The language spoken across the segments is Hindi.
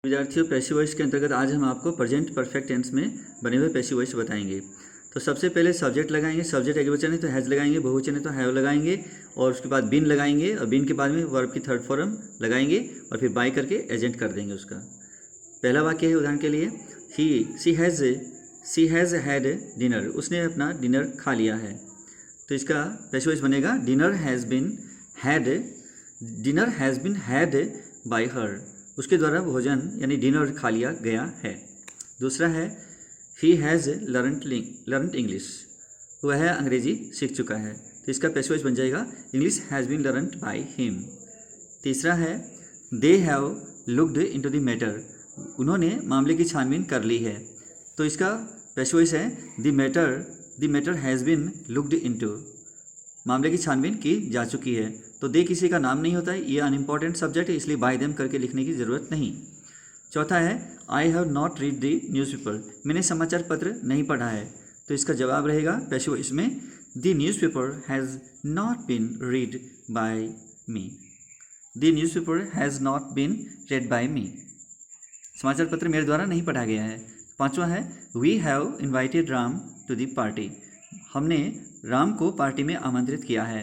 विद्यार्थियों, पैसिव वॉइस के अंतर्गत आज हम आपको प्रेजेंट परफेक्ट टेंस में बने हुए पैसिव वॉइस बताएंगे। तो सबसे पहले सब्जेक्ट लगाएंगे। सब्जेक्ट एकवचन है तो हैज़ लगाएंगे, बहुवचन है तो हैव लगाएंगे, और उसके बाद बीन लगाएंगे, और बीन के बाद में वर्ब की थर्ड फॉर्म लगाएंगे और फिर बाय करके एजेंट कर देंगे उसका। पहला वाक्य है उदाहरण के लिए, शी हैज़ हैड डिनर, उसने अपना डिनर खा लिया है। तो इसका पैसिव वॉइस बनेगा dinner has been had by her, उसके द्वारा भोजन यानी डिनर खा लिया गया है। दूसरा है ही हैज़ लर्नड इंग्लिश, वह अंग्रेजी सीख चुका है। तो इसका पैसिव वॉइस बन जाएगा English has been learned by him. तीसरा है they have looked into the matter, उन्होंने मामले की छानबीन कर ली है। तो इसका पैसिव वॉइस है the matter has been looked into, मामले की छानबीन की जा चुकी है। तो दे किसी का नाम नहीं होता है, ये अनइम्पॉर्टेंट सब्जेक्ट है, इसलिए बाय देम करके लिखने की ज़रूरत नहीं। चौथा है I have not read the newspaper, मैंने समाचार पत्र नहीं पढ़ा है। तो इसका जवाब रहेगा पैसिव वॉइस में the newspaper has not been read by me, the newspaper has not been read by me, समाचार पत्र मेरे द्वारा नहीं पढ़ा गया है। पांचवा है we have invited Ram to the party, हमने राम को पार्टी में आमंत्रित किया है।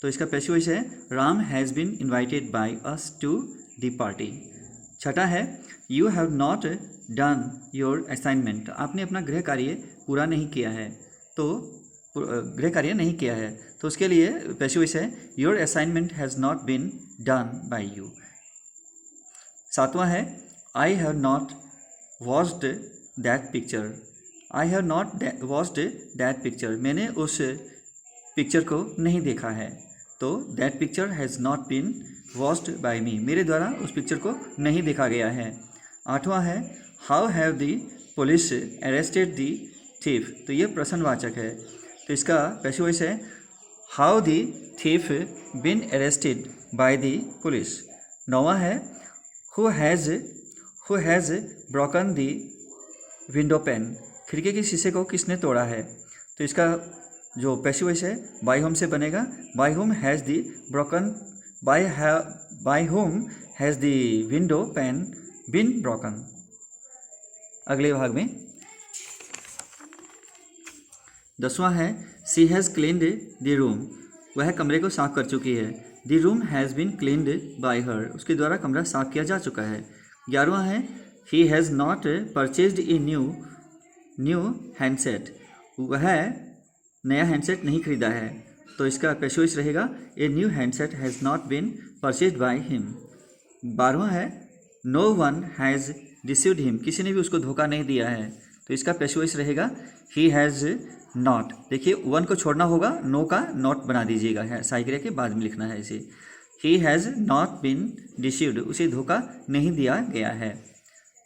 तो इसका पैसिव वॉइस है Ram has been invited by us to the party. छठा है you have not done your assignment, आपने अपना गृह कार्य पूरा नहीं किया है। तो गृह कार्य नहीं किया है, तो उसके लिए पैसिव वॉइस है your assignment has not been done by you. सातवां है I have not watched that picture, I have not watched that picture, मैंने उस पिक्चर को नहीं देखा है। तो that picture has not been watched by me, मेरे द्वारा उस पिक्चर को नहीं देखा गया है। आठवां है how have the police arrested the thief, तो ये प्रश्नवाचक है, तो इसका पैसिव वॉइस है how the thief been arrested by the police. नौवां है who has broken the window pane, खिड़की के शीशे को किसने तोड़ा है। तो इसका जो पैसिव वॉइस है बाय होम से बनेगा by whom has the broken, by whom has the window pane been broken. अगले भाग में 10वां है she has cleaned the room, वह कमरे को साफ कर चुकी है। The room has been cleaned by her, उसके द्वारा कमरा साफ किया जा चुका है। 11वां है ही has not purchased A new handset, वह नया हैंडसेट नहीं खरीदा है। तो इसका पैसिव वॉइस रहेगा a new handset has not been purchased by him. 12वां है no one has deceived him, किसी ने भी उसको धोखा नहीं दिया है। तो इसका पैसिव वॉइस रहेगा ही हैज़ नॉट, देखिए वन को छोड़ना होगा, नो का नॉट बना दीजिएगा, है साइक्रिया के बाद में लिखना है इसे। He has not been deceived, उसे धोखा नहीं दिया गया है।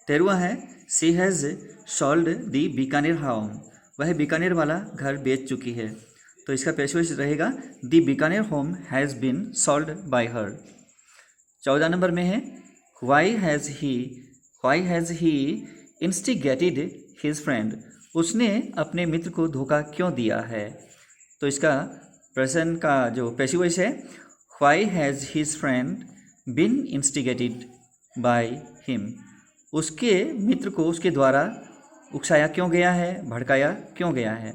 13वां है she has sold the Bikaner home, वह बीकानेर वाला घर बेच चुकी है। तो इसका पैसिव वॉइस रहेगा the Bikaner home has been sold by her. 14 नंबर में है why has he instigated his friend, उसने अपने मित्र को धोखा क्यों दिया है। तो इसका प्रश्न का जो पैसिव वॉइस है why has his friend been instigated by him, उसके मित्र को उसके द्वारा उकसाया क्यों गया है, भड़काया क्यों गया है।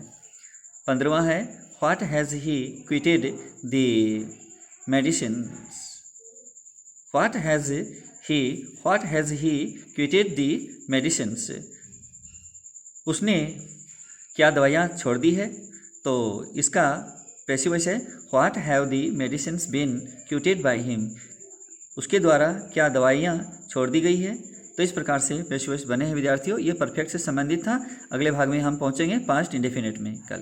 15वां है what has he quitted the medicines, what has he quitted the medicines, उसने क्या दवाइयाँ छोड़ दी है। तो इसका पैसिव वॉइस है what have the medicines been quitted by him, उसके द्वारा क्या दवाइयाँ छोड़ दी गई है। तो इस प्रकार से पैसिव वॉइस बने हैं विद्यार्थियों। ये परफेक्ट से संबंधित था। अगले भाग में हम पहुंचेंगे पास्ट इंडेफिनिट में कल।